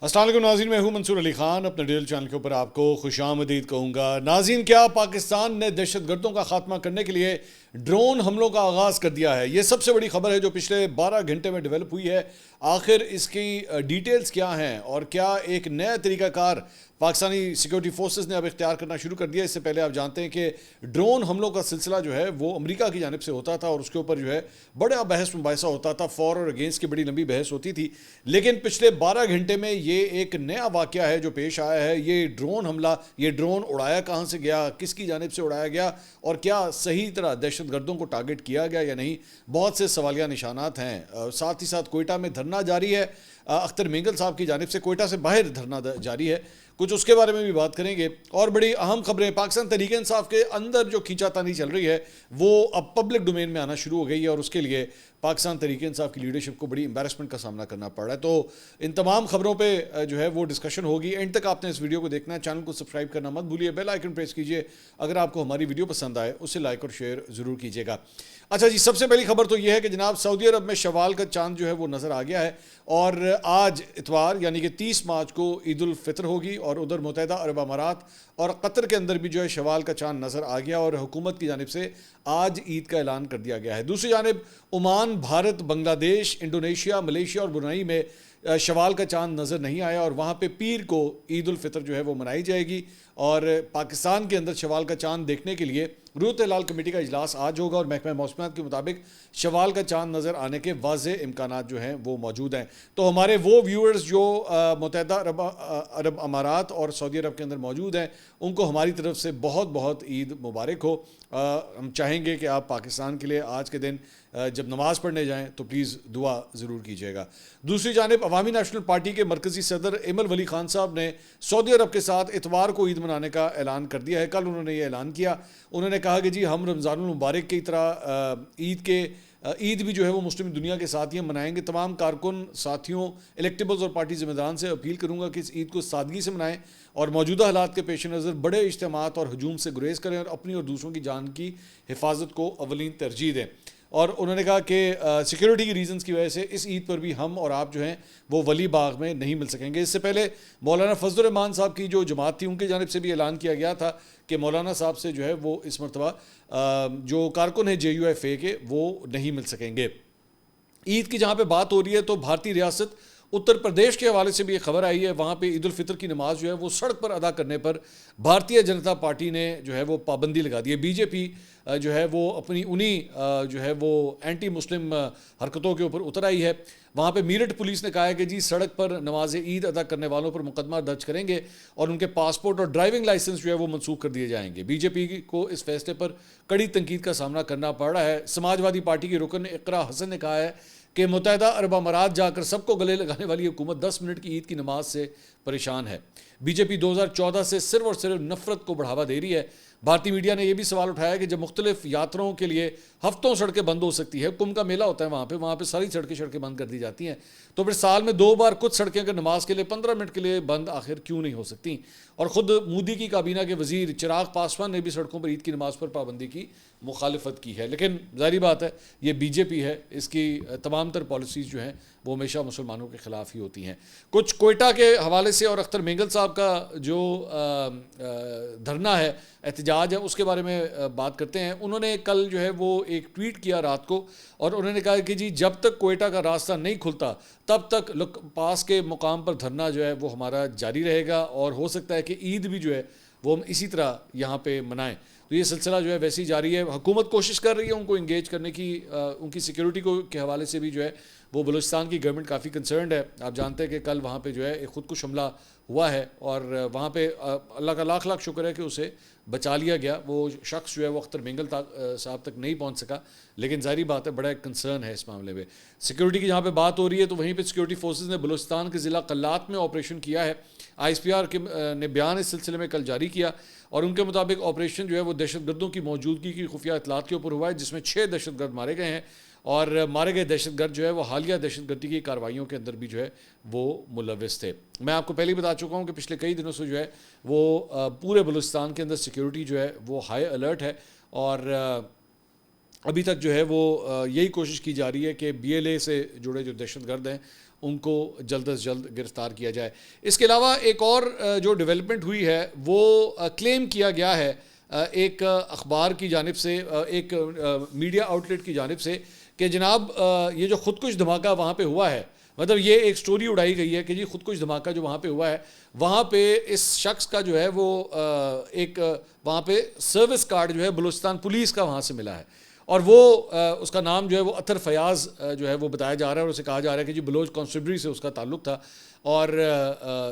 السلام علیکم ناظرین، میں ہوں منصور علی خان. اپنے ڈیل چینل کے اوپر آپ کو خوش آمدید کہوں گا. ناظرین، کیا پاکستان نے دہشت گردوں کا خاتمہ کرنے کے لیے ڈرون حملوں کا آغاز کر دیا ہے؟ یہ سب سے بڑی خبر ہے جو پچھلے 12 گھنٹے میں ڈیولپ ہوئی ہے. آخر اس کی ڈیٹیلز کیا ہیں اور کیا ایک نیا طریقہ کار پاکستانی سیکیورٹی فورسز نے اب اختیار کرنا شروع کر دیا؟ اس سے پہلے آپ جانتے ہیں کہ ڈرون حملوں کا سلسلہ جو ہے وہ امریکہ کی جانب سے ہوتا تھا اور اس کے اوپر جو ہے بڑا بحث مباحثہ ہوتا تھا، فور اور اگینسٹ کی بڑی لمبی بحث ہوتی تھی. لیکن پچھلے 12 گھنٹے میں یہ ایک نیا واقعہ ہے جو پیش آیا ہے. یہ ڈرون حملہ، یہ ڈرون اڑایا کہاں سے گیا، کس کی جانب سے اڑایا گیا اور کیا صحیح طرح دہشت گردوں کو ٹارگٹ کیا گیا یا نہیں، بہت سے سوالیہ نشانات ہیں. ساتھ ہی ساتھ کوئٹہ میں دھرنا جاری ہے، اختر مینگل صاحب کی جانب سے کوئٹہ سے باہر دھرنا جاری ہے. کچھ اس کے بارے میں بھی بات کریں گے. اور بڑی اہم خبریں، پاکستان تحریک انصاف کے اندر جو کھینچا تانی چل رہی ہے وہ اب پبلک ڈومین میں آنا شروع ہو گئی ہے اور اس کے لیے پاکستان تحریک انصاف کی لیڈرشپ کو بڑی امبیرسمنٹ کا سامنا کرنا پڑ رہا ہے. تو ان تمام خبروں پہ جو ہے وہ ڈسکشن ہوگی. اینڈ تک آپ نے اس ویڈیو کو دیکھنا ہے. چینل کو سبسکرائب کرنا مت بھولیے، بیل آئیکن پریس کیجئے. اگر آپ کو ہماری ویڈیو پسند آئے اسے لائک اور شیئر ضرور کیجئے گا. اچھا جی، سب سے پہلی خبر تو یہ ہے کہ جناب سعودی عرب میں شوال کا چاند جو ہے وہ نظر آ گیا ہے اور آج اتوار یعنی کہ 30 مارچ کو عید الفطر ہوگی اور ادھر متحدہ عرب امارات اور قطر کے اندر بھی جو ہے شوال کا چاند نظر آ گیا اور حکومت کی جانب سے آج عید کا اعلان کر دیا گیا ہے. دوسری جانب عمان، بھارت، بنگلہ دیش، انڈونیشیا، ملیشیا اور برونائی میں شوال کا چاند نظر نہیں آیا اور وہاں پہ پیر کو عید الفطر جو ہے وہ منائی جائے گی. اور پاکستان کے اندر شوال کا چاند دیکھنے کے لیے روت ہلال کمیٹی کا اجلاس آج ہوگا اور محکمہ موسمیات کے مطابق شوال کا چاند نظر آنے کے واضح امکانات جو ہیں وہ موجود ہیں. تو ہمارے وہ ویورز جو متحدہ عرب امارات اور سعودی عرب کے اندر موجود ہیں ان کو ہماری طرف سے بہت بہت عید مبارک ہو. ہم چاہیں گے کہ آپ پاکستان کے لیے آج کے دن جب نماز پڑھنے جائیں تو پلیز دعا ضرور کیجیے گا. دوسری جانب عوامی نیشنل پارٹی کے مرکزی صدر ایمل ولی خان صاحب نے سعودی عرب کے ساتھ اتوار کو عید منانے کا اعلان کر دیا ہے. کل انہوں نے یہ اعلان کیا. انہوں نے کہا کہ جی ہم رمضان المبارک کی طرح عید بھی جو ہے وہ مسلم دنیا کے ساتھ ہی ہم منائیں گے. تمام کارکن ساتھیوں، الیکٹیبلز اور پارٹی ذمہ داران سے اپیل کروں گا کہ اس عید کو سادگی سے منائیں اور موجودہ حالات کے پیش نظر بڑے اجتماعات اور ہجوم سے گریز کریں اور اپنی اور دوسروں کی جان کی حفاظت کو اولین ترجیح دیں. اور انہوں نے کہا کہ سیکیورٹی کی ریزنز کی وجہ سے اس عید پر بھی ہم اور آپ جو ہیں وہ ولی باغ میں نہیں مل سکیں گے. اس سے پہلے مولانا فضل الرحمان صاحب کی جو جماعت تھی ان کی جانب سے بھی اعلان کیا گیا تھا کہ مولانا صاحب سے جو ہے وہ اس مرتبہ جو کارکن ہے JUFA کے وہ نہیں مل سکیں گے. عید کی جہاں پہ بات ہو رہی ہے تو بھارتی ریاست اتر پردیش کے حوالے سے بھی ایک خبر آئی ہے. وہاں پہ عید الفطر کی نماز جو ہے وہ سڑک پر ادا کرنے پر بھارتیہ جنتا پارٹی نے جو ہے وہ پابندی لگا دی ہے. BJP جو ہے وہ اپنی انہی جو ہے وہ اینٹی مسلم حرکتوں کے اوپر اتر آئی ہے. وہاں پہ میرٹھ پولیس نے کہا ہے کہ جی سڑک پر نماز عید ادا کرنے والوں پر مقدمہ درج کریں گے اور ان کے پاسپورٹ اور ڈرائیونگ لائسنس جو ہے وہ منسوخ کر دیے جائیں گے. BJP کو اس فیصلے پر کڑی تنقید کا سامنا کرنا پڑ رہا ہے. سماجوادی پارٹی کی رکن اقرا حسن نے کہا ہے کہ متحدہ عرب امارات جا کر سب کو گلے لگانے والی حکومت 10 منٹ کی عید کی نماز سے پریشان ہے. BJP 2014 سے صرف اور صرف نفرت کو بڑھاوا دے رہی ہے. بھارتی میڈیا نے یہ بھی سوال اٹھایا کہ جب مختلف یاتراؤں کے لیے ہفتوں سڑکیں بند ہو سکتی ہے، کمبھ کا میلہ ہوتا ہے وہاں پہ ساری سڑکیں بند کر دی جاتی ہیں، تو پھر سال میں 2 بار کچھ سڑکیں اگر نماز کے لیے 15 منٹ کے لیے بند آخر کیوں نہیں ہو سکتی؟ اور خود مودی کی کابینہ کے وزیر چراغ پاسوان نے بھی سڑکوں پر عید کی نماز پر پابندی کی مخالفت کی ہے. لیکن ظاہری بات ہے یہ BJP ہے، اس کی تمام تر پالیسیز جو ہیں وہ ہمیشہ مسلمانوں کے خلاف ہی ہوتی ہیں. کچھ کوئٹہ کے حوالے سے اور اختر مینگل صاحب کا جو دھرنا ہے، احتجاج ہے، اس کے بارے میں بات کرتے ہیں. انہوں نے کل جو ہے وہ ایک ٹویٹ کیا رات کو اور انہوں نے کہا کہ جی جب تک کوئٹہ کا راستہ نہیں کھلتا تب تک پاس کے مقام پر دھرنا جو ہے وہ ہمارا جاری رہے گا اور ہو سکتا ہے کہ عید بھی جو ہے وہ ہم اسی طرح یہاں پہ منائیں. تو یہ سلسلہ جو ہے ویسے ہی جاری ہے. حکومت کوشش کر رہی ہے ان کو انگیج کرنے کی، ان کی سیکیورٹی کے حوالے سے بھی جو ہے وہ بلوچستان کی گورنمنٹ کافی کنسرنڈ ہے. آپ جانتے ہیں کہ کل وہاں پہ جو ہے ایک خودکش حملہ ہوا ہے اور وہاں پہ اللہ کا لاکھ لاکھ شکر ہے کہ اسے بچا لیا گیا. وہ شخص جو ہے وہ اختر مینگل صاحب تک نہیں پہنچ سکا، لیکن ظاہری بات ہے بڑا ایک کنسرن ہے اس معاملے میں. سیکیورٹی کی جہاں پہ بات ہو رہی ہے تو وہیں پہ سیکیورٹی فورسز نے بلوچستان کے ضلع قلات میں آپریشن کیا ہے. ISPR نے بیان اس سلسلے میں کل جاری کیا اور ان کے مطابق آپریشن جو ہے وہ دہشت گردوں کی موجودگی کی خفیہ اطلاعات کے اوپر ہوا ہے، جس میں 6 دہشت گرد مارے گئے ہیں اور مارے گئے دہشت گرد جو ہے وہ حالیہ دہشت گردی کی کارروائیوں کے اندر بھی جو ہے وہ ملوث تھے. میں آپ کو پہلے ہی بتا چکا ہوں کہ پچھلے کئی دنوں سے جو ہے وہ پورے بلوچستان کے اندر سیکیورٹی جو ہے وہ ہائی الرٹ ہے اور ابھی تک جو ہے وہ یہی کوشش کی جا رہی ہے کہ BLA سے جڑے جو دہشت گرد ہیں ان کو جلد از جلد گرفتار کیا جائے. اس کے علاوہ ایک اور جو ڈیولپمنٹ ہوئی ہے وہ کلیم کیا گیا ہے ایک اخبار کی جانب سے, ایک میڈیا آؤٹلیٹ کی جانب سے, کہ جناب یہ جو خودکش دھماکہ وہاں پہ ہوا ہے, مطلب یہ ایک سٹوری اڑائی گئی ہے کہ جی خودکش دھماکہ جو وہاں پہ ہوا ہے, وہاں پہ اس شخص کا جو ہے وہ ایک وہاں پہ سروس کارڈ جو ہے بلوچستان پولیس کا وہاں سے ملا ہے, اور وہ اس کا نام جو ہے وہ اطہر فیاض جو ہے وہ بتایا جا رہا ہے, اور اسے کہا جا رہا ہے کہ جی بلوچ کانسٹیبلری سے اس کا تعلق تھا, اور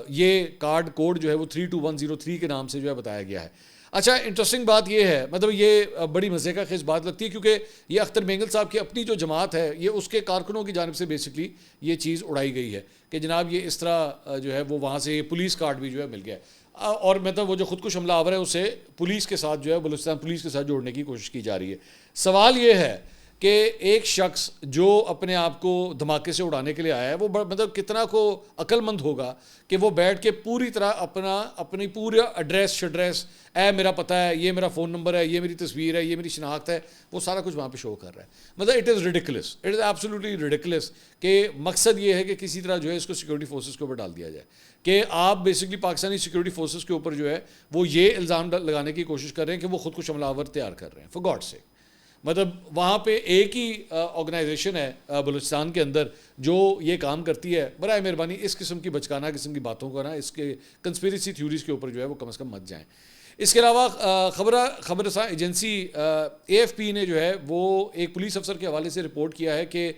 یہ کارڈ کوڈ جو ہے وہ 32103 کے نام سے جو ہے بتایا گیا ہے. اچھا, انٹرسٹنگ بات یہ ہے, مطلب یہ بڑی مزے کا خیز بات لگتی ہے, کیونکہ یہ اختر مینگل صاحب کی اپنی جو جماعت ہے, یہ اس کے کارکنوں کی جانب سے بیسکلی یہ چیز اڑائی گئی ہے کہ جناب یہ اس طرح جو ہے وہ وہاں سے پولیس کارڈ بھی جو ہے مل گیا ہے, اور مطلب وہ جو خودکش حملہ آور ہے اسے پولیس کے ساتھ جو ہے بلوچستان پولیس کے ساتھ جوڑنے کی کوشش کی جا رہی ہے. سوال یہ ہے کہ ایک شخص جو اپنے آپ کو دھماکے سے اڑانے کے لیے آیا ہے, وہ مطلب کتنا کو عقل مند ہوگا کہ وہ بیٹھ کے پوری طرح اپنی پورا ایڈریس اے میرا پتہ ہے, یہ میرا فون نمبر ہے, یہ میری تصویر ہے, یہ میری شناخت ہے, وہ سارا کچھ وہاں پہ شو کر رہا ہے. مطلب it is ridiculous, it is absolutely ridiculous کہ مقصد یہ ہے کہ کسی طرح جو ہے اس کو سیکورٹی فورسز کے اوپر ڈال دیا جائے, کہ آپ بیسکلی پاکستانی سیکورٹی فورسز کے اوپر جو ہے وہ یہ الزام لگانے کی کوشش کر رہے ہیں کہ وہ خود کش حملہ آور تیار کر رہے ہیں. فار گاڈ سیک, مطلب وہاں پہ ایک ہی آرگنائزیشن ہے بلوچستان کے اندر جو یہ کام کرتی ہے. برائے مہربانی اس قسم کی بچکانہ قسم کی باتوں کو نا, اس کے کنسپیریسی تھیوریز کے اوپر جو ہے وہ کم از کم مت جائیں. اس کے علاوہ خبر رساں ایجنسی AFP نے جو ہے وہ ایک پولیس افسر کے حوالے سے رپورٹ کیا ہے کہ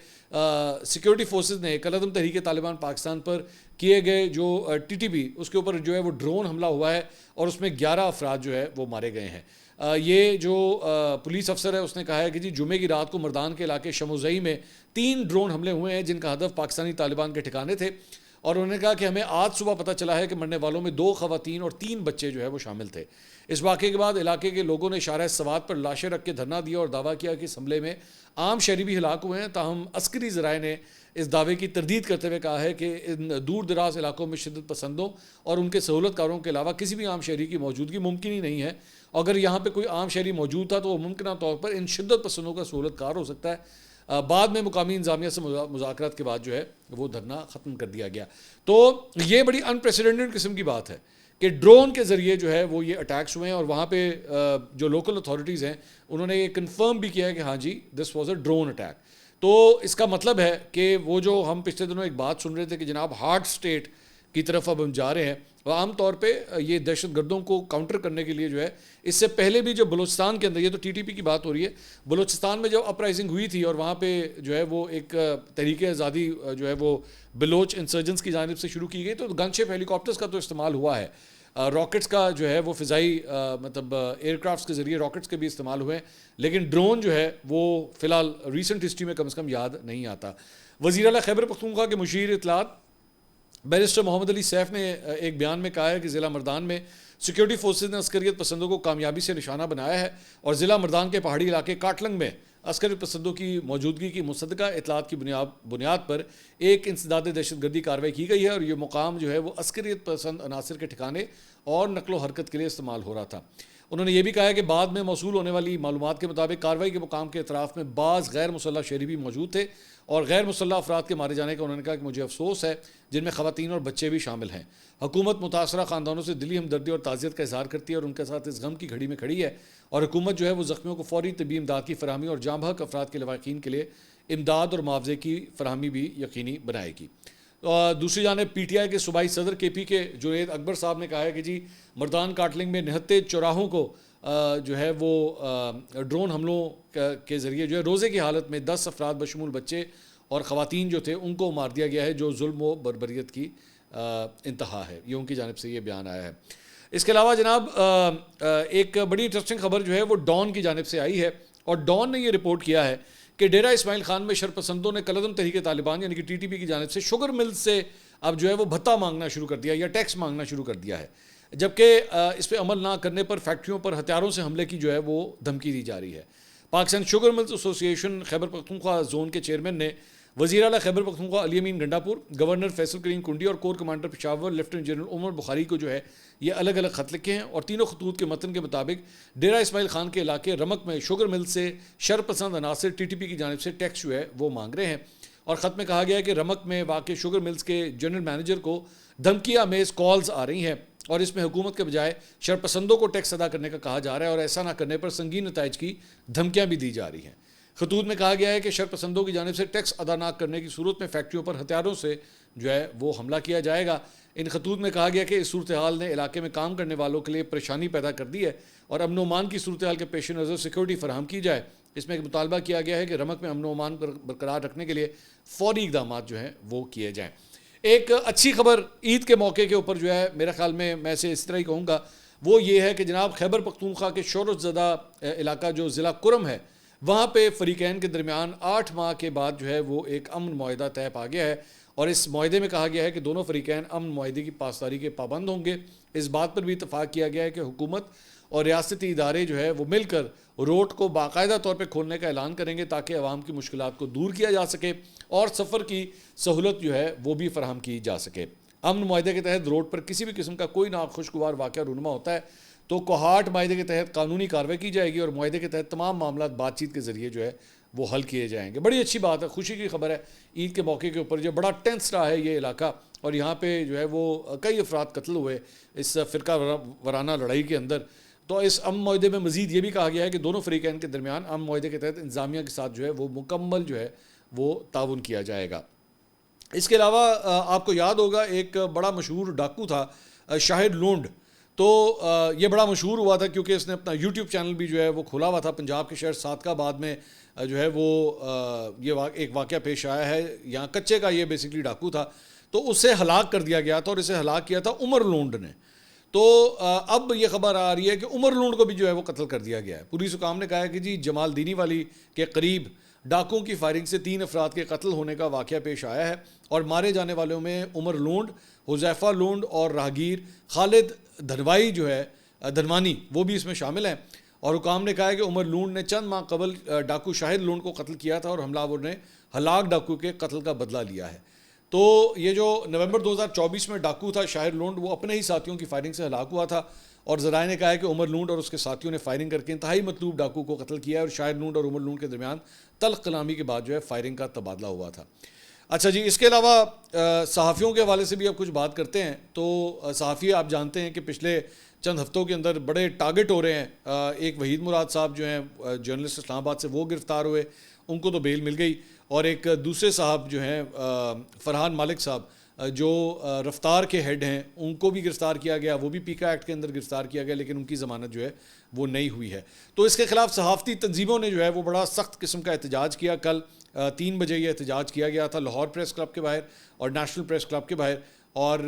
سیکورٹی فورسز نے کالعدم تحریک طالبان پاکستان پر کیے گئے جو TTP اس کے اوپر جو ہے وہ ڈرون حملہ ہوا ہے, اور اس میں 11 افراد جو ہے وہ مارے گئے ہیں. یہ جو پولیس افسر ہے اس نے کہا ہے کہ جی جمعے کی رات کو مردان کے علاقے شموزئی میں 3 ڈرون حملے ہوئے ہیں جن کا ہدف پاکستانی طالبان کے ٹھکانے تھے, اور انہوں نے کہا کہ ہمیں آج صبح پتہ چلا ہے کہ مرنے والوں میں 2 خواتین اور 3 بچے جو ہے وہ شامل تھے. اس واقعے کے بعد علاقے کے لوگوں نے شارع سوات پر لاشیں رکھ کے دھرنا دیا اور دعویٰ کیا کہ اس حملے میں عام شہری بھی ہلاک ہوئے ہیں. تاہم عسکری ذرائع نے اس دعوے کی تردید کرتے ہوئے کہا ہے کہ ان دور دراز علاقوں میں شدت پسندوں اور ان کے سہولت کاروں کے علاوہ کسی بھی عام شہری کی موجودگی ممکن ہی نہیں ہے. اگر یہاں پہ کوئی عام شہری موجود تھا تو وہ ممکنہ طور پر ان شدت پسندوں کا سہولت کار ہو سکتا ہے. بعد میں مقامی انتظامیہ سے مذاکرات کے بعد جو ہے وہ دھرنا ختم کر دیا گیا. تو یہ بڑی انپریسیڈنٹڈ قسم کی بات ہے کہ ڈرون کے ذریعے جو ہے وہ یہ اٹیکس ہوئے ہیں, اور وہاں پہ جو لوکل اتھارٹیز ہیں انہوں نے یہ کنفرم بھی کیا ہے کہ ہاں جی this was a drone attack. تو اس کا مطلب ہے کہ وہ جو ہم پچھلے دنوں ایک بات سن رہے تھے کہ جناب ہارڈ اسٹیٹ کی طرف اب ہم جا رہے ہیں, اور عام طور پہ یہ دہشت گردوں کو کاؤنٹر کرنے کے لیے جو ہے اس سے پہلے بھی جو بلوچستان کے اندر, یہ تو TTP کی بات ہو رہی ہے, بلوچستان میں جب اپرائزنگ ہوئی تھی اور وہاں پہ جو ہے وہ ایک تحریک آزادی جو ہے وہ بلوچ انسرجنس کی جانب سے شروع کی گئی, تو گن شپ ہیلی کاپٹرز کا تو استعمال ہوا ہے, راکٹس کا جو ہے وہ فضائی مطلب ایئر کرافٹس کے ذریعے راکٹس کے بھی استعمال ہوئے ہیں, لیکن ڈرون جو ہے وہ فی الحال ریسنٹ ہسٹری میں کم از کم یاد نہیں آتا. وزیر اعلیٰ خیبر پختونخوا کے مشیر اطلاعات بیرسٹر محمد علی سیف نے ایک بیان میں کہا ہے کہ ضلع مردان میں سیکورٹی فورسز نے عسکریت پسندوں کو کامیابی سے نشانہ بنایا ہے, اور ضلع مردان کے پہاڑی علاقے کاٹلنگ میں عسکری پسندوں کی موجودگی کی مصدقہ اطلاعات کی بنیاد پر ایک انسداد دہشت گردی کارروائی کی گئی ہے, اور یہ مقام جو ہے وہ عسکریت پسند عناصر کے ٹھکانے اور نقل و حرکت کے لیے استعمال ہو رہا تھا. انہوں نے یہ بھی کہا ہے کہ بعد میں موصول ہونے والی معلومات کے مطابق کارروائی کے مقام کے اطراف میں بعض غیر مسلح شہری بھی موجود تھے, اور غیر مسلح افراد کے مارے جانے کا انہوں نے کہا کہ مجھے افسوس ہے, جن میں خواتین اور بچے بھی شامل ہیں. حکومت متاثرہ خاندانوں سے دلی ہمدردی اور تعزیت کا اظہار کرتی ہے اور ان کے ساتھ اس غم کی گھڑی میں کھڑی ہے, اور حکومت جو ہے وہ زخمیوں کو فوری طبی امداد کی فراہمی اور جاں بحق افراد کے لواحقین کے لیے امداد اور معاوضے کی فراہمی بھی یقینی بنائے گی. دوسری جانب PTI کے صوبائی صدر KP کے جنید اکبر صاحب نے کہا ہے کہ جی مردان کاٹلنگ میں 69 چوراہوں کو جو ہے وہ ڈرون حملوں کے ذریعے جو ہے روزے کی حالت میں 10 افراد بشمول بچے اور خواتین جو تھے ان کو مار دیا گیا ہے, جو ظلم و بربریت کی انتہا ہے. یہ ان کی جانب سے یہ بیان آیا ہے. اس کے علاوہ جناب ایک بڑی انٹرسٹنگ خبر جو ہے وہ ڈان کی جانب سے آئی ہے, اور ڈان نے یہ رپورٹ کیا ہے کہ ڈیرہ اسماعیل خان میں شرپسندوں نے کالعدم تحریک طالبان یعنی کہ TTP کی جانب سے شوگر ملز سے اب جو ہے وہ بھتہ مانگنا شروع کر دیا یا ٹیکس مانگنا شروع کر دیا ہے, جبکہ اس پہ عمل نہ کرنے پر فیکٹریوں پر ہتھیاروں سے حملے کی جو ہے وہ دھمکی دی جا رہی ہے. Pakistan sugar mills association Khyber Pakhtunkhwa zone کے چیئرمین نے وزیر اعلیٰ خیبر پختونخوا علی امین گنڈاپور, گورنر فیصل کریم کنڈی اور corps commander Peshawar lieutenant general Umar Bukhari کو جو ہے یہ الگ الگ خط لکھے ہیں, اور تینوں خطوط کے متن کے مطابق ڈیرہ اسماعیل خان کے علاقے رمک میں شوگر مل سے شرپسند عناصر TTP کی جانب سے ٹیکس جو ہے وہ مانگ رہے ہیں. اور خط میں کہا گیا ہے کہ رمک میں واقع شوگر ملز کے جنرل مینیجر کو دھمکیاں آمیز کالز آ رہی ہیں اور اس میں حکومت کے بجائے شرپسندوں کو ٹیکس ادا کرنے کا کہا جا رہا ہے اور ایسا نہ کرنے پر سنگین نتائج کی دھمکیاں بھی دی جا رہی ہیں۔ خطوط میں کہا گیا ہے کہ شرپسندوں کی جانب سے ٹیکس ادا نہ کرنے کی صورت میں فیکٹریوں پر ہتھیاروں سے جو ہے وہ حملہ کیا جائے گا۔ ان خطوط میں کہا گیا کہ اس صورتحال نے علاقے میں کام کرنے والوں کے لیے پریشانی پیدا کر دی ہے اور امن و امان کی صورتحال کے پیش نظر سیکورٹی فراہم کی جائے۔ اس میں ایک مطالبہ کیا گیا ہے کہ رمک میں امن و امان برقرار رکھنے کے لیے فوری اقدامات جو ہیں وہ کیے جائیں۔ ایک اچھی خبر عید کے موقع کے اوپر جو ہے میرے خیال میں اسے اس طرح ہی کہوں گا، وہ یہ ہے کہ جناب خیبر پختونخوا کے شورش زدہ علاقہ جو ضلع کرم ہے، وہاں پہ فریقین کے درمیان 8 ماہ کے بعد جو ہے وہ ایک امن معاہدہ طے پا گیا ہے اور اس معاہدے میں کہا گیا ہے کہ دونوں فریقین امن معاہدے کی پاسداری کے پابند ہوں گے۔ اس بات پر بھی اتفاق کیا گیا ہے کہ حکومت اور ریاستی ادارے جو ہے وہ مل کر روڈ کو باقاعدہ طور پہ کھولنے کا اعلان کریں گے تاکہ عوام کی مشکلات کو دور کیا جا سکے اور سفر کی سہولت جو ہے وہ بھی فراہم کی جا سکے۔ امن معاہدے کے تحت روڈ پر کسی بھی قسم کا کوئی ناخوشگوار واقعہ رونما ہوتا ہے تو کوہاٹ معاہدے کے تحت قانونی کارروائی کی جائے گی اور معاہدے کے تحت تمام معاملات بات چیت کے ذریعے جو ہے وہ حل کیے جائیں گے۔ بڑی اچھی بات ہے، خوشی کی خبر ہے عید کے موقع کے اوپر جو بڑا ٹینس رہا ہے یہ علاقہ اور یہاں پہ جو ہے وہ کئی افراد قتل ہوئے اس فرقہ وارانہ لڑائی کے اندر۔ تو اس امن معاہدے میں مزید یہ بھی کہا گیا ہے کہ دونوں فریقین کے درمیان امن معاہدے کے تحت انتظامیہ کے ساتھ جو ہے وہ مکمل جو ہے وہ تعاون کیا جائے گا۔ اس کے علاوہ آپ کو یاد ہوگا ایک بڑا مشہور ڈاکو تھا شاہد لونڈ، تو یہ بڑا مشہور ہوا تھا کیونکہ اس نے اپنا یوٹیوب چینل بھی جو ہے وہ کھولا ہوا تھا۔ پنجاب کے شہر صادقہ آباد میں جو ہے وہ یہ ایک واقعہ پیش آیا ہے، یہاں کچے کا یہ بیسکلی ڈاکو تھا، تو اسے ہلاک کر دیا گیا تھا اور اسے ہلاک کیا تھا عمر لونڈ نے۔ تو اب یہ خبر آ رہی ہے کہ عمر لونڈ کو بھی جو ہے وہ قتل کر دیا گیا ہے۔ پولیس حکام نے کہا ہے کہ جی جمال دینی والی کے قریب ڈاکوں کی فائرنگ سے 3 افراد کے قتل ہونے کا واقعہ پیش آیا ہے اور مارے جانے والوں میں عمر لونڈ، حذیفہ لونڈ اور راہگیر خالد دھنوائی جو ہے دھنوانی وہ بھی اس میں شامل ہیں۔ اور حکام نے کہا ہے کہ عمر لونڈ نے چند ماہ قبل ڈاکو شاہد لونڈ کو قتل کیا تھا اور حملہ آور نے ہلاک ڈاکو کے قتل کا بدلہ لیا ہے۔ تو یہ جو نومبر 2024 میں ڈاکو تھا شاہد لونڈ، وہ اپنے ہی ساتھیوں کی فائرنگ سے ہلاک ہوا تھا اور ذرائع نے کہا ہے کہ عمر لونڈ اور اس کے ساتھیوں نے فائرنگ کر کے انتہائی مطلوب ڈاکو کو قتل کیا ہے اور شاہد لونڈ اور عمر لونڈ کے درمیان تلخ کلامی کے بعد جو ہے فائرنگ کا تبادلہ ہوا تھا۔ اچھا جی، اس کے علاوہ صحافیوں کے حوالے سے بھی اب کچھ بات کرتے ہیں۔ تو صحافی آپ جانتے ہیں کہ پچھلے چند ہفتوں کے اندر بڑے ٹارگٹ ہو رہے ہیں۔ ایک وحید مراد صاحب جو ہیں جرنلسٹ اسلام آباد سے، وہ گرفتار ہوئے، ان کو تو بیل مل گئی، اور ایک دوسرے صاحب جو ہیں فرحان مالک صاحب جو رفتار کے ہیڈ ہیں، ان کو بھی گرفتار کیا گیا، وہ بھی پیکا ایکٹ کے اندر گرفتار کیا گیا، لیکن ان کی ضمانت جو ہے وہ نہیں ہوئی ہے۔ تو اس کے خلاف صحافتی تنظیموں نے جو ہے وہ بڑا سخت قسم کا احتجاج کیا۔ کل 3 بجے یہ احتجاج کیا گیا تھا لاہور پریس کلب کے باہر اور نیشنل پریس کلب کے باہر، اور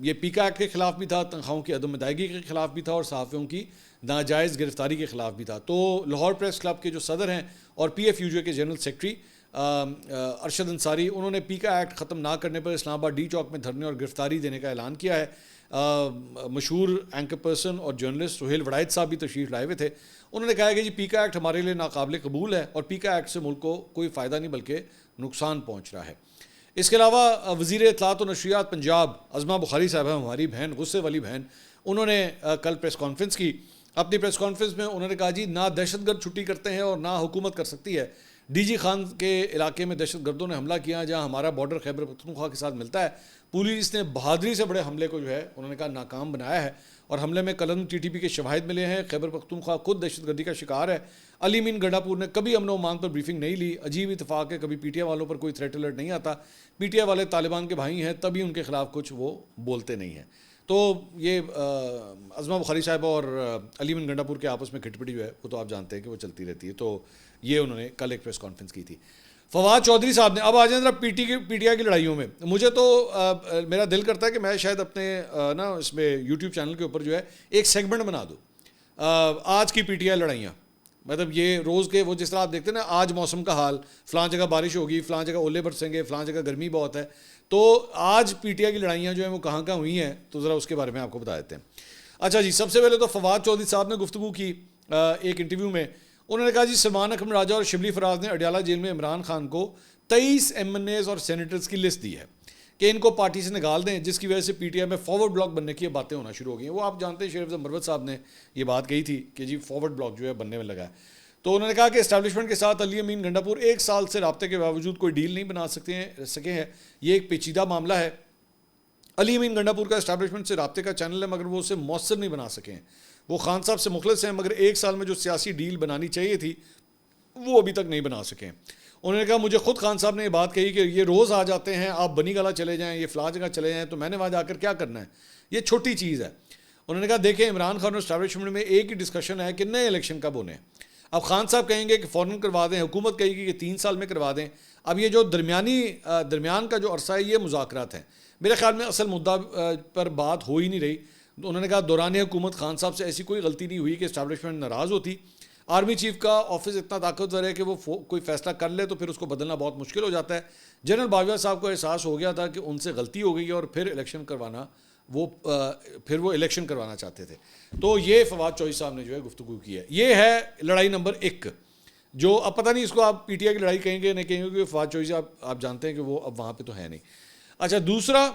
یہ پیکا ایکٹ کے خلاف بھی تھا، تنخواہوں کی عدم ادائیگی کے خلاف بھی تھا اور صحافیوں کی ناجائز گرفتاری کے خلاف بھی تھا۔ تو لاہور پریس کلب کے جو صدر ہیں اور پی ایف یو جے کے جنرل سیکرٹری ارشد انصاری، انہوں نے پیکا ایکٹ ختم نہ کرنے پر اسلام آباد ڈی چوک میں دھرنے اور گرفتاری دینے کا اعلان کیا ہے۔ مشہور اینکر پرسن اور جرنلسٹ سہیل وڑائد صاحب بھی تشریف لائے ہوئے تھے۔ انہوں نے کہا کہ جی پیکا ایکٹ ہمارے لیے ناقابل قبول ہے اور پیکا ایکٹ سے ملک کو کوئی فائدہ نہیں بلکہ نقصان پہنچ رہا ہے۔ اس کے علاوہ وزیر اطلاعات و نشریات پنجاب عظمہ بخاری صاحبہ، ہماری بہن، غصے والی بہن، انہوں نے کل پریس کانفرنس کی۔ اپنی پریس کانفرنس میں انہوں نے کہا جی نہ دہشت گرد چھٹی کرتے ہیں اور نہ حکومت کر سکتی ہے۔ ڈی جی خان کے علاقے میں دہشت گردوں نے حملہ کیا جہاں ہمارا بارڈر خیبر پختونخوا کے ساتھ ملتا ہے۔ پولیس نے بہادری سے بڑے حملے کو جو ہے انہوں نے کہا ناکام بنایا ہے اور حملے میں قلم ٹی ٹی پی کے شواہد ملے ہیں۔ خیبر پختونخوا خود دہشت گردی کا شکار ہے۔ علی امین گنڈا پور نے کبھی امن و امان پر بریفنگ نہیں لی۔ عجیب اتفاق ہے، کبھی پی ٹی آئی والوں پر کوئی تھریٹ الرٹ نہیں آتا۔ پی ٹی آئی والے طالبان کے بھائی ہیں، تبھی ان کے خلاف کچھ وہ بولتے نہیں ہیں۔ تو یہ عظمہ بخاری صاحب اور علی امین گنڈا پور کے آپس میں کھٹ پٹی جو ہے وہ تو آپ جانتے ہیں کہ وہ چلتی رہتی ہے۔ تو یہ انہوں نے کل ایک پریس کانفرنس کی تھی۔ فواد چودھری صاحب نے، اب آ جائیں ذرا پی ٹی آئی کی لڑائیوں میں، مجھے تو میرا دل کرتا ہے کہ میں شاید اپنے نا اس میں یوٹیوب چینل کے اوپر جو ہے ایک سیگمنٹ بنا دوں، آج کی پی ٹی آئی لڑائیاں، مطلب یہ روز کے وہ جس طرح آپ دیکھتے ہیں نا، آج موسم کا حال، فلاں جگہ بارش ہوگی، فلاں جگہ اولے برسیں گے، فلاں جگہ گرمی بہت ہے، تو آج پی ٹی آئی کی لڑائیاں جو ہیں وہ کہاں کہاں ہوئی ہیں، تو ذرا اس کے بارے میں آپ کو بتا دیتے ہیں۔ اچھا جی، سب سے پہلے تو فواد چودھری صاحب نے گفتگو کی ایک انٹرویو میں، انہوں نے کہا جی سلمان اکرم راجہ اور شبلی فراز نے اڈیالہ جیل میں عمران خان کو 23 ایم این ایز اور سینیٹرز کی لسٹ دی ہے کہ ان کو پارٹی سے نکال دیں، جس کی وجہ سے پی ٹی آئی میں فارورڈ بلاک بننے کی باتیں ہونا شروع ہو گئی ہیں۔ وہ آپ جانتے ہیں شریف مروت صاحب نے یہ بات کہی تھی کہ جی فارورڈ بلاک جو ہے بننے میں لگا ہے۔ تو انہوں نے کہا کہ اسٹیبلشمنٹ کے ساتھ علی امین گنڈا پور 1 سال سے رابطے کے باوجود کوئی ڈیل نہیں بنا سکے ہیں. یہ ایک پیچیدہ معاملہ ہے. علی امین گنڈا پور کا اسٹیبلشمنٹ سے رابطے کا چینل ہے مگر وہ اسے مؤثر نہیں بنا سکے ہیں. وہ خان صاحب سے مخلص ہیں مگر 1 سال میں جو سیاسی ڈیل بنانی چاہیے تھی وہ ابھی تک نہیں بنا سکے ہیں. انہوں نے کہا مجھے خود خان صاحب نے یہ بات کہی کہ یہ روز آ جاتے ہیں, آپ بنی گلا چلے جائیں, یہ فلاں جگہ چلے جائیں, تو میں نے وہاں جا کر کیا کرنا ہے, یہ چھوٹی چیز ہے. انہوں نے کہا دیکھیں عمران خان اور اسٹیبلشمنٹ میں ایک ہی ڈسکشن ہے کہ نئے الیکشن کب ہونے ہیں. اب خان صاحب کہیں گے کہ فوراً کروا دیں, حکومت کہے گی کہ 3 سال میں کروا دیں. اب یہ جو درمیان کا جو عرصہ ہے یہ مذاکرات ہیں. میرے خیال میں اصل مدعا پر بات ہو ہی نہیں رہی. انہوں نے کہا دوران حکومت خان صاحب سے ایسی کوئی غلطی نہیں ہوئی کہ اسٹیبلشمنٹ ناراض ہوتی. آرمی چیف کا آفس اتنا طاقتور ہے کہ وہ کوئی فیصلہ کر لے تو پھر اس کو بدلنا بہت مشکل ہو جاتا ہے. جنرل باجوہ صاحب کو احساس ہو گیا تھا کہ ان سے غلطی ہو گئی ہے اور پھر الیکشن کروانا چاہتے تھے. تو یہ فواد چوہدری صاحب نے جو ہے گفتگو کی ہے. یہ ہے لڑائی نمبر 1, جو اب پتہ نہیں اس کو آپ پی ٹی آئی کی لڑائی کہیں گے نہیں کہیں گے, فواد چوہدری صاحب آپ جانتے ہیں کہ وہ اب وہاں پہ تو ہے نہیں. اچھا, دوسرا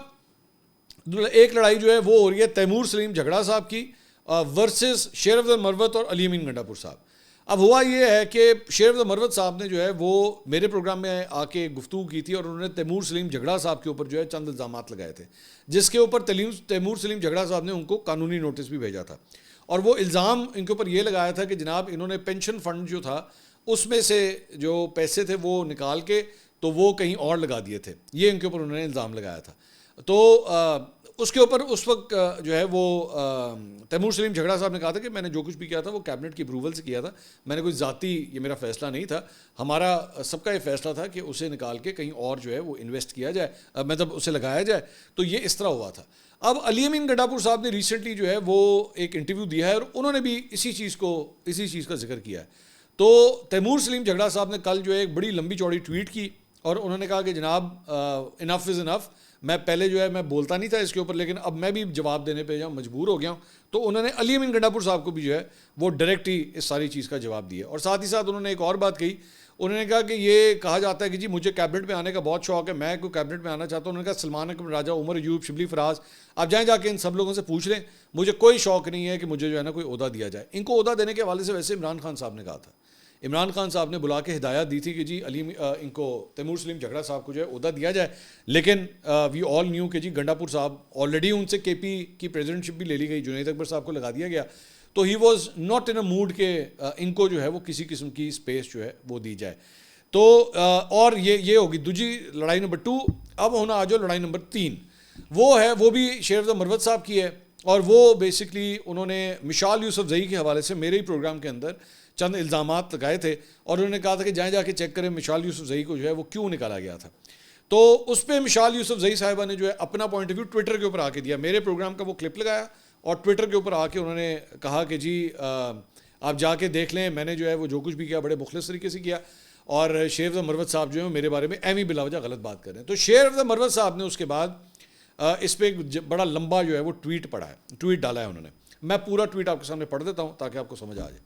ایک لڑائی جو ہے وہ ہو رہی ہے تیمور سلیم جھگڑا صاحب کی ورسز شیر افضل مروت اور علی امین گنڈا پور صاحب. اب ہوا یہ ہے کہ شیر افضل مروت صاحب نے جو ہے وہ میرے پروگرام میں آ کے گفتگو کی تھی اور انہوں نے تیمور سلیم جھگڑا صاحب کے اوپر جو ہے چند الزامات لگائے تھے, جس کے اوپر تیمور سلیم جھگڑا صاحب نے ان کو قانونی نوٹس بھی بھیجا تھا. اور وہ الزام ان کے اوپر یہ لگایا تھا کہ جناب انہوں نے پینشن فنڈ جو تھا اس میں سے جو پیسے تھے وہ نکال کے تو وہ کہیں اور لگا دیے تھے. یہ ان کے اوپر انہوں نے الزام لگایا تھا. تو اس کے اوپر اس وقت جو ہے وہ تیمور سلیم جھگڑا صاحب نے کہا تھا کہ میں نے جو کچھ بھی کیا تھا وہ کیبنٹ کی اپروول سے کیا تھا, میں نے کوئی ذاتی یہ میرا فیصلہ نہیں تھا, ہمارا سب کا یہ فیصلہ تھا کہ اسے نکال کے کہیں اور جو ہے وہ انویسٹ کیا جائے, مطلب اسے لگایا جائے. تو یہ اس طرح ہوا تھا. اب علی امین گنڈا پور صاحب نے ریسنٹلی جو ہے وہ ایک انٹرویو دیا ہے اور انہوں نے بھی اسی چیز کا ذکر کیا ہے. تو تیمور سلیم جھگڑا صاحب نے کل جو ہے ایک بڑی لمبی چوڑی ٹویٹ کی اور انہوں نے کہا کہ جناب انف از انف. میں پہلے جو ہے میں بولتا نہیں تھا اس کے اوپر, لیکن اب میں بھی جواب دینے پہ مجبور ہو گیا ہوں. تو انہوں نے علی امین گنڈا پور صاحب کو بھی جو ہے وہ ڈائریکٹ ہی اس ساری چیز کا جواب دیا. اور ساتھ ہی ساتھ انہوں نے ایک اور بات کہی. انہوں نے کہا کہ یہ کہا جاتا ہے کہ جی مجھے کیبنٹ میں آنے کا بہت شوق ہے, میں کوئی کیبنٹ میں آنا چاہتا ہوں. انہوں نے کہا سلمان اکبر راجہ, عمر ایوب, شبلی فراز, آپ جائیں جا کے ان سب لوگوں سے پوچھ لیں, مجھے کوئی شوق نہیں ہے کہ مجھے جو ہے نا کوئی عہدہ دیا جائے. ان کو عہدہ دینے کے حوالے سے ویسے عمران خان صاحب نے کہا تھا. عمران خان صاحب نے بلا کے ہدایت دی تھی کہ جی ان کو تیمور سلیم جھگڑا صاحب کو جو ہے عہدہ دیا جائے. لیکن وی آل نیو کہ جی گنڈا پور صاحب آلریڈی ان سے کے پی کی پریزیڈنٹ شپ بھی لے لی گئی, جنید اکبر صاحب کو لگا دیا گیا. تو he was not in a mood کہ ان کو جو ہے وہ کسی قسم کی اسپیس جو ہے وہ دی جائے. تو اور یہ ہوگی دوسری لڑائی نمبر 2. اب ہونا آ جاؤ لڑائی نمبر 3, وہ بھی شیر افضل مروت صاحب کی ہے. اور وہ بیسکلی انہوں نے مشال یوسف زئی کے حوالے سے میرے ہی پروگرام کے اندر چند الزامات لگائے تھے اور انہوں نے کہا تھا کہ جائیں جا کے چیک کریں مشال یوسف زئی کو جو ہے وہ کیوں نکالا گیا تھا. تو اس پہ مشال یوسف زئی صاحبہ نے جو ہے اپنا پوائنٹ آف ویو ٹویٹر کے اوپر آ کے دیا. میرے پروگرام کا وہ کلپ لگایا اور ٹویٹر کے اوپر آ کے انہوں نے کہا کہ جی آپ جا کے دیکھ لیں, میں نے جو ہے وہ جو کچھ بھی کیا بڑے مخلص طریقے سے کیا, اور شیر افضل مروت صاحب جو ہے میرے بارے میں ایویں بلا وجہ غلط بات کر رہے ہیں. تو شیر افضل مروت صاحب نے اس کے بعد اس پہ ایک بڑا لمبا جو ہے وہ ٹویٹ ڈالا ہے انہوں نے. میں پورا ٹویٹ آپ کے سامنے پڑھ دیتا ہوں تاکہ آپ کو سمجھ آ جائے.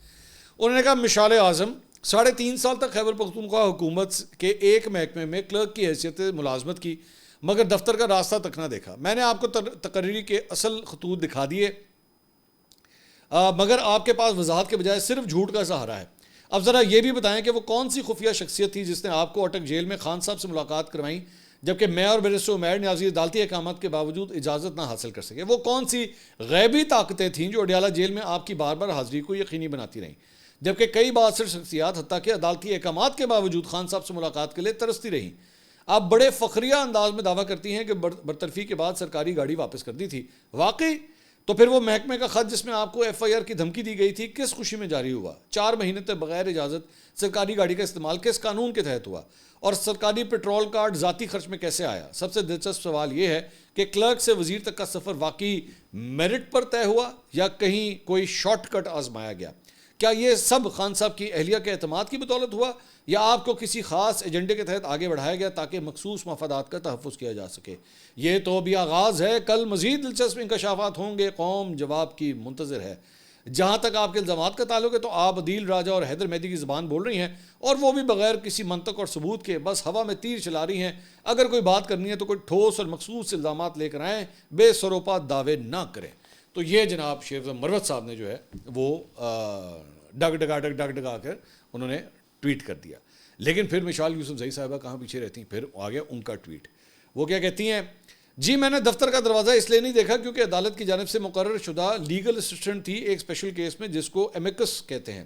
انہوں نے کہا مشال اعظم 3.5 سال تک خیبر پختونخوا حکومت کے ایک محکمے میں کلرک کی حیثیت ملازمت کی مگر دفتر کا راستہ تک نہ دیکھا. میں نے آپ کو تقرری کے اصل خطوط دکھا دیے مگر آپ کے پاس وضاحت کے بجائے صرف جھوٹ کا سہارا ہے. اب ذرا یہ بھی بتائیں کہ وہ کون سی خفیہ شخصیت تھی جس نے آپ کو اٹک جیل میں خان صاحب سے ملاقات کروائیں جبکہ میں اور بیرسٹر عمیر نیازی عدالتی احکامات کے باوجود اجازت نہ حاصل کر سکے. وہ کون سی غیبی طاقتیں تھیں جو اڈیالہ جیل میں آپ کی بار بار حاضری کو یقینی بناتی رہیں جبکہ کئی بااثر شخصیات حتیٰ کہ عدالتی احکامات کے باوجود خان صاحب سے ملاقات کے لیے ترستی رہیں. آپ بڑے فخریہ انداز میں دعویٰ کرتی ہیں کہ برطرفی کے بعد سرکاری گاڑی واپس کر دی تھی. واقعی؟ تو پھر وہ محکمے کا خط جس میں آپ کو ایف آئی آر کی دھمکی دی گئی تھی کس خوشی میں جاری ہوا؟ 4 مہینے تک بغیر اجازت سرکاری گاڑی کا استعمال کس قانون کے تحت ہوا؟ اور سرکاری پیٹرول کارڈ ذاتی خرچ میں کیسے آیا؟ سب سے دلچسپ سوال یہ ہے کہ کلرک سے وزیر تک کا سفر واقعی میرٹ پر طے ہوا یا کہیں کوئی شارٹ کٹ آزمایا گیا؟ کیا یہ سب خان صاحب کی اہلیہ کے اعتماد کی بدولت ہوا یا آپ کو کسی خاص ایجنڈے کے تحت آگے بڑھایا گیا تاکہ مخصوص مفادات کا تحفظ کیا جا سکے؟ یہ تو ابھی آغاز ہے, کل مزید دلچسپ انکشافات ہوں گے. قوم جواب کی منتظر ہے. جہاں تک آپ کے الزامات کا تعلق ہے تو آپ عدیل راجہ اور حیدر مہدی کی زبان بول رہی ہیں اور وہ بھی بغیر کسی منطق اور ثبوت کے بس ہوا میں تیر چلا رہی ہیں. اگر کوئی بات کرنی ہے تو کوئی ٹھوس اور مخصوص الزامات لے کر آئیں, بے سروپا دعوے نہ کریں. تو یہ جناب شیر افضل مروت صاحب نے جو ہے وہ ڈگ ڈگا کر انہوں نے ٹویٹ کر دیا. لیکن پھر مشال یوسف زئی صاحبہ کہاں پیچھے رہتی ہیں, پھر آ گیا ان کا ٹویٹ. وہ کیا کہتی ہیں, جی میں نے دفتر کا دروازہ اس لیے نہیں دیکھا کیونکہ عدالت کی جانب سے مقرر شدہ لیگل اسسٹنٹ تھی ایک اسپیشل کیس میں جس کو ایمیکس کہتے ہیں.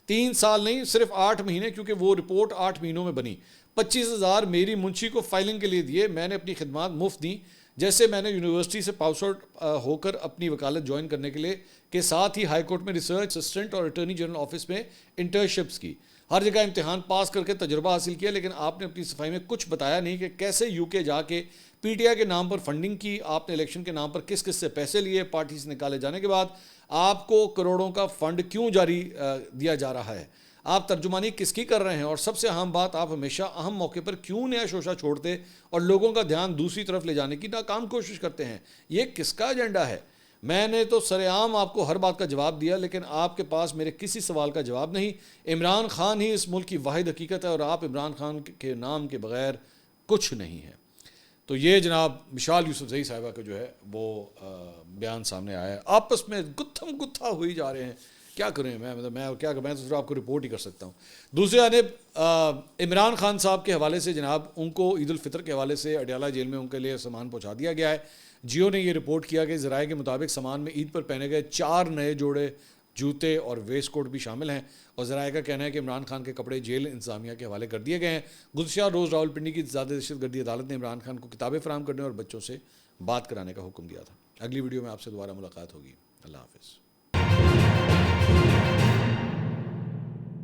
3 سال نہیں صرف 8 مہینے, کیونکہ وہ رپورٹ 8 مہینوں میں بنی. 25,000 میری منشی کو فائلنگ کے لیے دیے. میں نے اپنی خدمات مفت دیں, جیسے میں نے یونیورسٹی سے پاس آؤٹ ہو کر اپنی وکالت جوائن کرنے کے لیے کے ساتھ ہی ہائی کورٹ میں ریسرچ اسسٹنٹ اور اٹارنی جنرل آفس میں انٹرنشپس کی. ہر جگہ امتحان پاس کر کے تجربہ حاصل کیا. لیکن آپ نے اپنی صفائی میں کچھ بتایا نہیں کہ کیسے یو کے جا کے پی ٹی آئی کے نام پر فنڈنگ کی, آپ نے الیکشن کے نام پر کس کس سے پیسے لیے, پارٹی سے نکالے جانے کے بعد آپ کو کروڑوں کا فنڈ کیوں جاری دیا جا رہا ہے, آپ ترجمانی کس کی کر رہے ہیں, اور سب سے اہم بات, آپ ہمیشہ اہم موقع پر کیوں نیا شوشہ چھوڑتے اور لوگوں کا دھیان دوسری طرف لے جانے کی ناکام کوشش کرتے ہیں. یہ کس کا ایجنڈا ہے؟ میں نے تو سر عام آپ کو ہر بات کا جواب دیا, لیکن آپ کے پاس میرے کسی سوال کا جواب نہیں. عمران خان ہی اس ملک کی واحد حقیقت ہے اور آپ عمران خان کے نام کے بغیر کچھ نہیں ہے. تو یہ جناب مشال یوسف زئی صاحبہ کا جو ہے وہ بیان سامنے آیا ہے. آپس میں گتھم گتھا ہوئی جا رہے ہیں. کیا کریں, میں تو صرف آپ کو رپورٹ ہی کر سکتا ہوں. دوسری جانب عمران خان صاحب کے حوالے سے جناب ان کو عید الفطر کے حوالے سے اڈیالہ جیل میں ان کے لیے سامان پہنچا دیا گیا ہے. جیو نے یہ رپورٹ کیا کہ ذرائع کے مطابق سامان میں عید پر پہنے گئے 4 نئے جوڑے جوتے اور ویسٹ کوٹ بھی شامل ہیں, اور ذرائع کا کہنا ہے کہ عمران خان کے کپڑے جیل انتظامیہ کے حوالے کر دیے گئے ہیں. گزشتہ روز راولپنڈی کی زیادہ دہشت گردی عدالت نے عمران خان کو کتابیں فراہم کرنے اور بچوں سے بات کرانے کا حکم دیا تھا. اگلی ویڈیو میں آپ سے دوبارہ ملاقات ہوگی. اللہ حافظ.